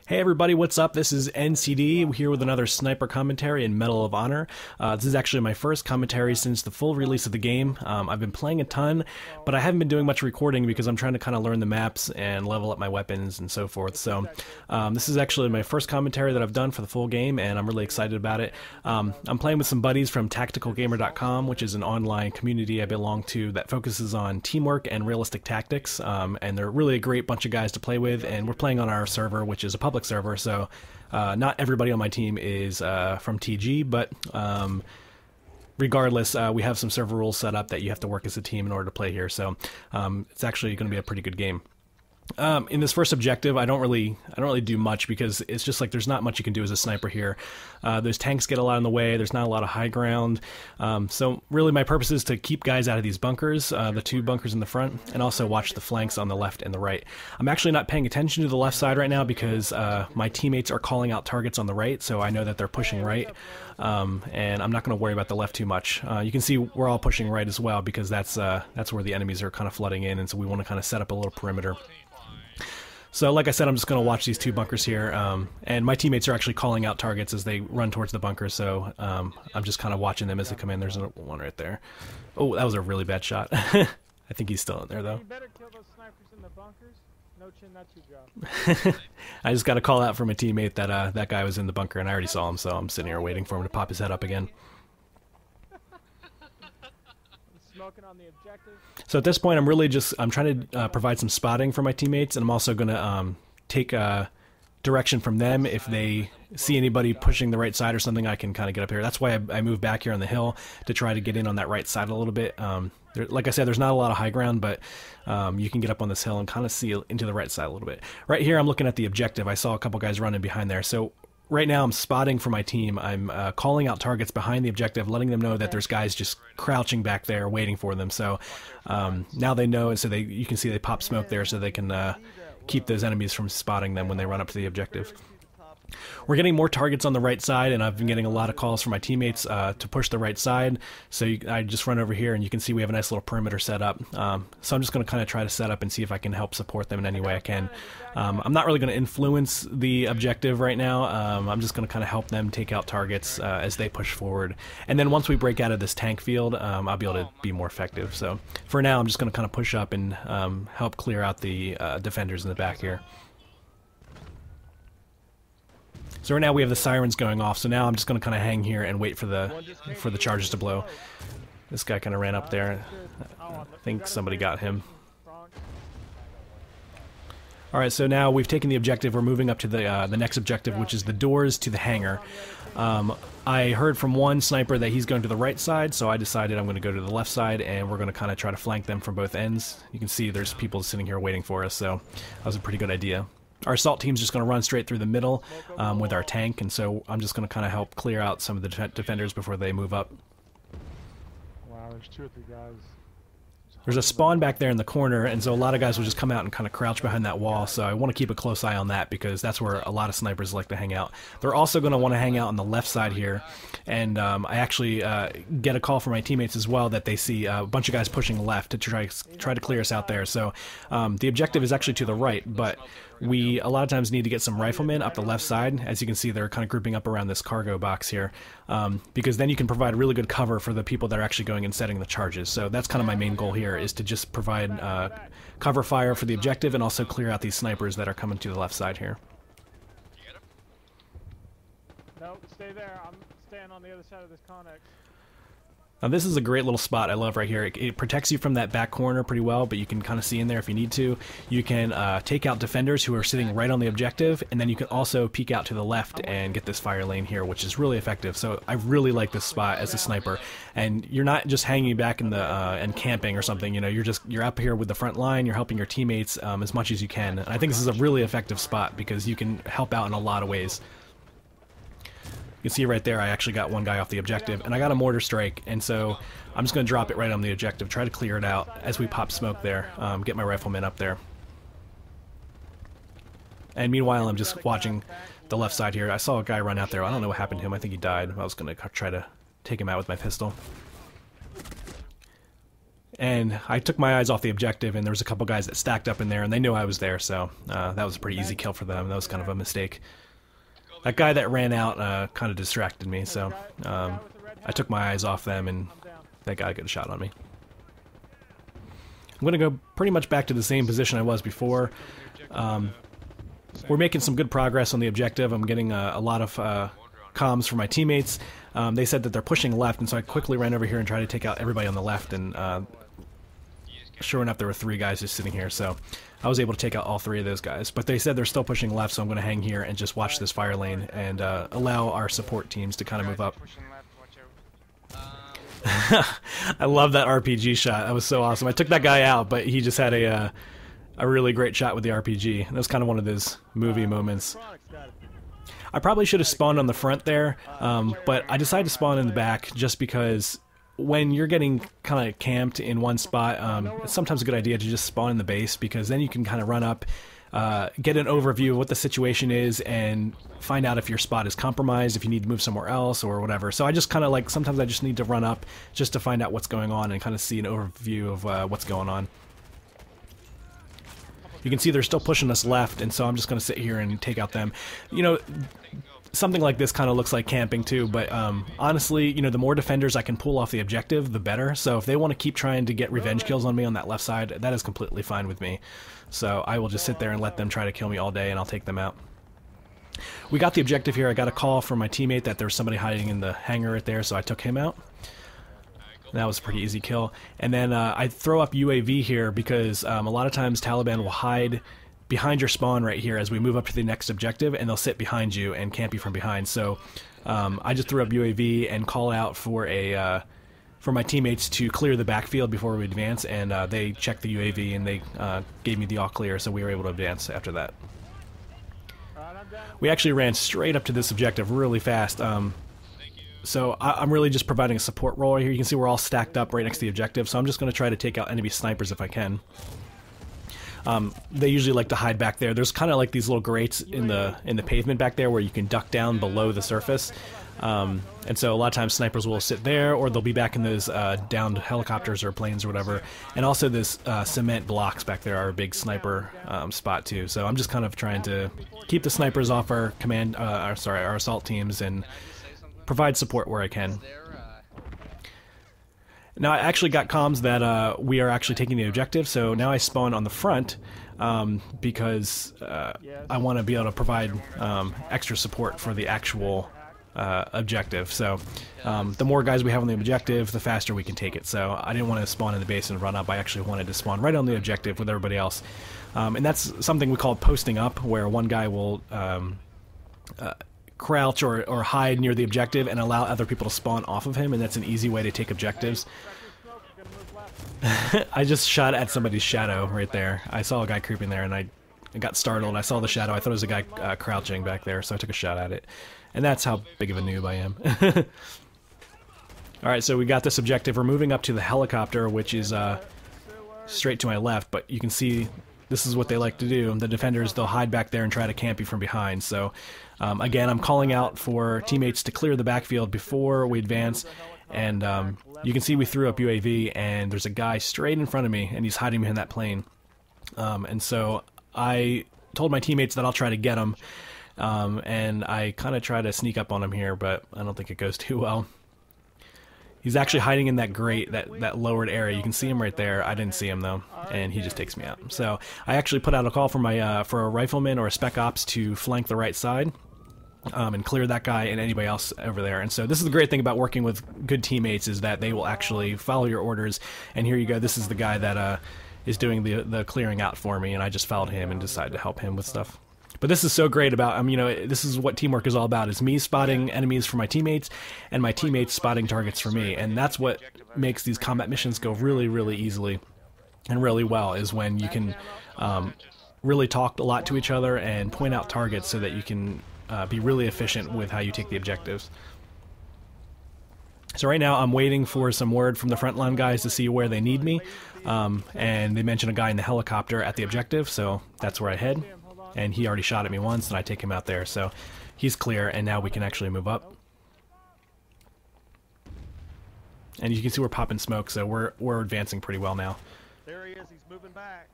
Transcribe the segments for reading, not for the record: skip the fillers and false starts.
Hey everybody, what's up? This is NCD here with another sniper commentary in Medal of Honor. This is actually my first commentary since the full release of the game. I've been playing a ton, but I haven't been doing much recording because I'm trying to kind of learn the maps and level up my weapons and so forth. So this is actually my first commentary that I've done for the full game, and I'm really excited about it. I'm playing with some buddies from tacticalgamer.com, which is an online community I belong to that focuses on teamwork and realistic tactics, and they're really a great bunch of guys to play with, and we're playing on our server, which is a public server, so not everybody on my team is from TG, but regardless, we have some server rules set up that you have to work as a team in order to play here, so it's actually going to be a pretty good game. In this first objective, I don't really do much because it's just like there's not much you can do as a sniper here. Those tanks get a lot in the way. There's not a lot of high ground. So really my purpose is to keep guys out of these bunkers, the two bunkers in the front, and also watch the flanks on the left and the right. I'm actually not paying attention to the left side right now because my teammates are calling out targets on the right, so I know that they're pushing right. And I'm not going to worry about the left too much. You can see we're all pushing right as well because that's where the enemies are kind of flooding in, and so we want to kind of set up a little perimeter. So like I said, I'm just going to watch these two bunkers here, and my teammates are actually calling out targets as they run towards the bunker, so I'm just kind of watching them as they come in. There's one right there. Oh, that was a really bad shot. I think he's still in there, though. You better kill those snipers in the bunkers. No chin, that's your job. I just got to call out from a teammate that that guy was in the bunker, and I already saw him, so I'm sitting here waiting for him to pop his head up again. On the objective. So at this point, I'm trying to provide some spotting for my teammates, and I'm also going to take direction from them. If they see anybody pushing the right side or something, I can kind of get up here. That's why I moved back here on the hill to try to get in on that right side a little bit. Like I said, there's not a lot of high ground, but you can get up on this hill and kind of see into the right side a little bit. Right here, I'm looking at the objective. I saw a couple guys running behind there, so right now I'm spotting for my team. I'm calling out targets behind the objective, letting them know that there's guys just crouching back there waiting for them. So now they know, and so you can see they pop smoke there so they can keep those enemies from spotting them when they run up to the objective. We're getting more targets on the right side, and I've been getting a lot of calls from my teammates to push the right side. So I just run over here, and you can see we have a nice little perimeter set up. So I'm just going to kind of try to set up and see if I can help support them in any way I can. I'm not really going to influence the objective right now. I'm just going to kind of help them take out targets as they push forward. And then once we break out of this tank field, I'll be able to be more effective. So for now, I'm just going to kind of push up and help clear out the defenders in the back here. So right now we have the sirens going off, so now I'm just going to kind of hang here and wait for the charges to blow. This guy kind of ran up there. I think somebody got him. Alright, so now we've taken the objective. We're moving up to the next objective, which is the doors to the hangar. I heard from one sniper that he's going to the right side, so I decided I'm going to go to the left side, and we're going to kind of try to flank them from both ends. You can see there's people sitting here waiting for us, so that was a pretty good idea. Our assault team's just going to run straight through the middle with our tank, and so I'm just going to kind of help clear out some of the defenders before they move up. Wow, there's 2 or 3 guys. There's a spawn back there in the corner, and so a lot of guys will just come out and kind of crouch behind that wall, so I want to keep a close eye on that because that's where a lot of snipers like to hang out. They're also going to want to hang out on the left side here, and I actually get a call from my teammates as well that they see a bunch of guys pushing left to try to clear us out there. So the objective is actually to the right, but we a lot of times need to get some riflemen up the left side. As you can see, they're kind of grouping up around this cargo box here, because then you can provide really good cover for the people that are actually going and setting the charges. So that's kind of my main goal here, is to just provide cover fire for the objective and also clear out these snipers that are coming to the left side here. No, stay there. I'm staying on the other side of this connex. Now this is a great little spot I love right here. It protects you from that back corner pretty well, but you can kind of see in there if you need to. You can take out defenders who are sitting right on the objective, and then you can also peek out to the left and get this fire lane here, which is really effective. So I really like this spot as a sniper, and you're not just hanging back in the and camping or something. You know, you're up here with the front line. You're helping your teammates as much as you can. And I think this is a really effective spot because you can help out in a lot of ways. You can see right there I actually got one guy off the objective, and I got a mortar strike, and so I'm just going to drop it right on the objective, try to clear it out as we pop smoke there, get my riflemen up there. And meanwhile I'm just watching the left side here. I saw a guy run out there. I don't know what happened to him. I think he died. I was going to try to take him out with my pistol. And I took my eyes off the objective, and there was a couple guys that stacked up in there, and they knew I was there, so that was a pretty easy kill for them. That was kind of a mistake. That guy that ran out kind of distracted me, so I took my eyes off them, and that guy got a shot on me. I'm going to go pretty much back to the same position I was before. We're making some good progress on the objective. I'm getting a lot of comms from my teammates. They said that they're pushing left, and so I quickly ran over here and tried to take out everybody on the left, and sure enough, there were 3 guys just sitting here, so I was able to take out all 3 of those guys. But they said they're still pushing left, so I'm going to hang here and just watch this fire lane and allow our support teams to kind of move up. I love that RPG shot. That was so awesome. I took that guy out, but he just had a really great shot with the RPG. That was kind of one of those movie moments. I probably should have spawned on the front there, but I decided to spawn in the back just because when you're getting kind of camped in one spot, it's sometimes a good idea to just spawn in the base, because then you can kind of run up, get an overview of what the situation is, and find out if your spot is compromised, if you need to move somewhere else or whatever. So I just kind of like, sometimes I just need to run up just to find out what's going on and kind of see an overview of what's going on. You can see they're still pushing us left, and so I'm just going to sit here and take out them. You know, something like this kind of looks like camping too, but honestly, you know, the more defenders I can pull off the objective, the better. So if they want to keep trying to get revenge kills on me on that left side, that is completely fine with me. So I will just sit there and let them try to kill me all day, and I'll take them out. We got the objective here. I got a call from my teammate that there was somebody hiding in the hangar right there, so I took him out. That was a pretty easy kill. And then I throw up UAV here because a lot of times Taliban will hide behind your spawn right here as we move up to the next objective, and they'll sit behind you and camp you from behind. So I just threw up UAV and call out for for my teammates to clear the backfield before we advance, and they checked the UAV and they gave me the all clear, so we were able to advance after that. We actually ran straight up to this objective really fast. So I'm really just providing a support role here. You can see we're all stacked up right next to the objective, so I'm just going to try to take out enemy snipers if I can. They usually like to hide back there. There's kind of like these little grates in the pavement back there where you can duck down below the surface. And so a lot of times snipers will sit there, or they'll be back in those downed helicopters or planes or whatever. And also this cement blocks back there are a big sniper spot too. So I'm just kind of trying to keep the snipers off our our assault teams and provide support where I can. Now I actually got comms that we are actually taking the objective, so now I spawn on the front because I want to be able to provide extra support for the actual objective. So the more guys we have on the objective, the faster we can take it. So I didn't want to spawn in the base and run up. I actually wanted to spawn right on the objective with everybody else. And that's something we call posting up, where one guy will crouch or hide near the objective and allow other people to spawn off of him, and that's an easy way to take objectives. I just shot at somebody's shadow right there. I saw a guy creeping there, and I got startled. I saw the shadow. I thought it was a guy crouching back there, so I took a shot at it. And that's how big of a noob I am. Alright, so we got this objective. We're moving up to the helicopter, which is straight to my left, but you can see this is what they like to do. The defenders, they'll hide back there and try to camp you from behind. So again, I'm calling out for teammates to clear the backfield before we advance, and you can see we threw up UAV, and there's a guy straight in front of me, and he's hiding behind that plane. And so I told my teammates that I'll try to get him, and I kind of try to sneak up on him here, but I don't think it goes too well. He's actually hiding in that grate, that lowered area. You can see him right there. I didn't see him though, and he just takes me out. So I actually put out a call for my for a rifleman or a spec ops to flank the right side and clear that guy and anybody else over there. And so this is the great thing about working with good teammates, is that they will actually follow your orders. And here you go. This is the guy that is doing the clearing out for me, and I just followed him and decided to help him with stuff. But this is so great about, you know, this is what teamwork is all about, is me spotting enemies for my teammates and my teammates spotting targets for me. And that's what makes these combat missions go really, really easily and really well, is when you can really talk a lot to each other and point out targets so that you can be really efficient with how you take the objectives. So right now I'm waiting for some word from the frontline guys to see where they need me. And they mentioned a guy in the helicopter at the objective, so that's where I head. And he already shot at me once, and I take him out there, so he's clear, and now we can actually move up. And you can see we're popping smoke, so we're advancing pretty well now. There he is. He's moving back.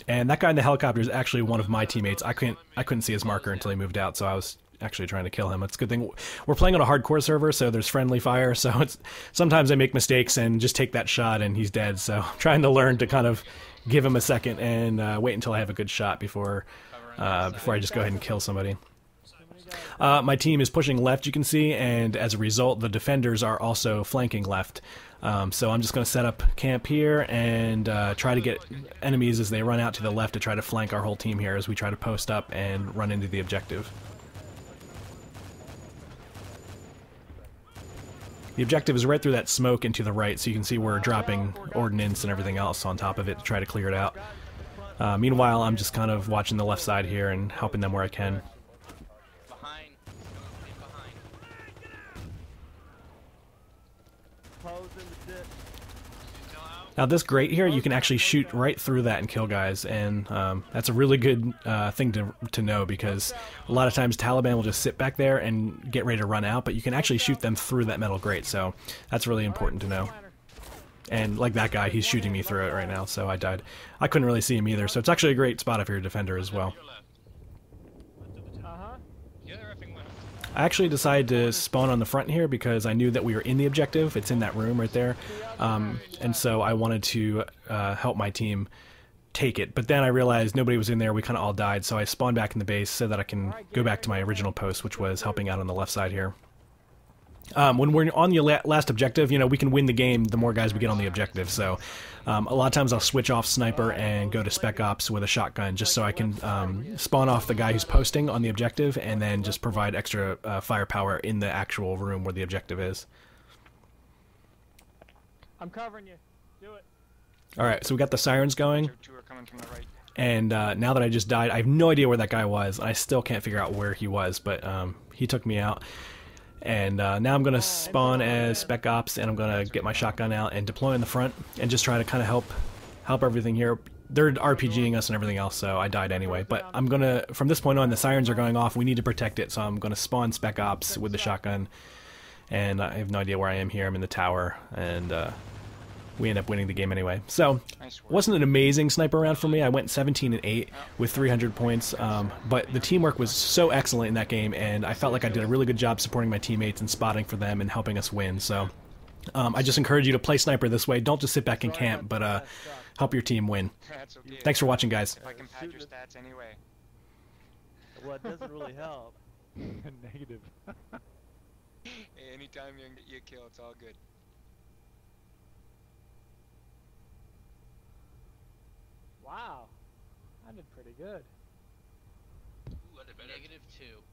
And that guy in the helicopter is actually one of my teammates. I couldn't see his marker until he moved out, so I was actually trying to kill him. It's a good thing we're playing on a hardcore server, so there's friendly fire. So it's sometimes I make mistakes and just take that shot and he's dead. So I'm trying to learn to kind of give him a second and wait until I have a good shot before I just go ahead and kill somebody. My team is pushing left, you can see, and as a result, the defenders are also flanking left. So I'm just going to set up camp here and try to get enemies as they run out to the left to try to flank our whole team here as we try to post up and run into the objective. The objective is right through that smoke and to the right, so you can see we're dropping ordnance and everything else on top of it to try to clear it out. Meanwhile, I'm just kind of watching the left side here and helping them where I can. Now this grate here, you can actually shoot right through that and kill guys, and that's a really good thing to know, because a lot of times Taliban will just sit back there and get ready to run out, but you can actually shoot them through that metal grate, so that's really important to know. And like that guy, he's shooting me through it right now, so I died. I couldn't really see him either, so it's actually a great spot if you're a defender as well. I actually decided to spawn on the front here because I knew that we were in the objective. It's in that room right there. And so I wanted to help my team take it. But then I realized nobody was in there. We kind of all died. So I spawned back in the base so that I can go back to my original post, which was helping out on the left side here. When we're on the last objective, you know, we can win the game the more guys we get on the objective. So a lot of times I'll switch off sniper and go to spec ops with a shotgun just so I can spawn off the guy who's posting on the objective and then just provide extra firepower in the actual room where the objective is. I'm covering you. Do it. Alright, so we got the sirens going. And now that I just died, I have no idea where that guy was. I still can't figure out where he was, but he took me out. And now I'm going to spawn as Spec Ops, and I'm going to get my shotgun out and deploy in the front and just try to kind of help everything here. They're RPGing us and everything else, so I died anyway. But I'm going to, from this point on, the sirens are going off. We need to protect it, so I'm going to spawn Spec Ops with the shotgun. And I have no idea where I am here. I'm in the tower, and we end up winning the game anyway. So, wasn't an amazing sniper round for me. I went 17-8 with 300 points, but the teamwork was so excellent in that game, and I felt like I did a really good job supporting my teammates and spotting for them and helping us win. So, I just encourage you to play sniper this way. Don't just sit back and camp, but help your team win. Thanks for watching, guys. If I can pad your stats anyway. Well, it doesn't really help. Negative. Anytime you can get you a kill, it's all good. Wow, I did pretty good. Ooh, -2.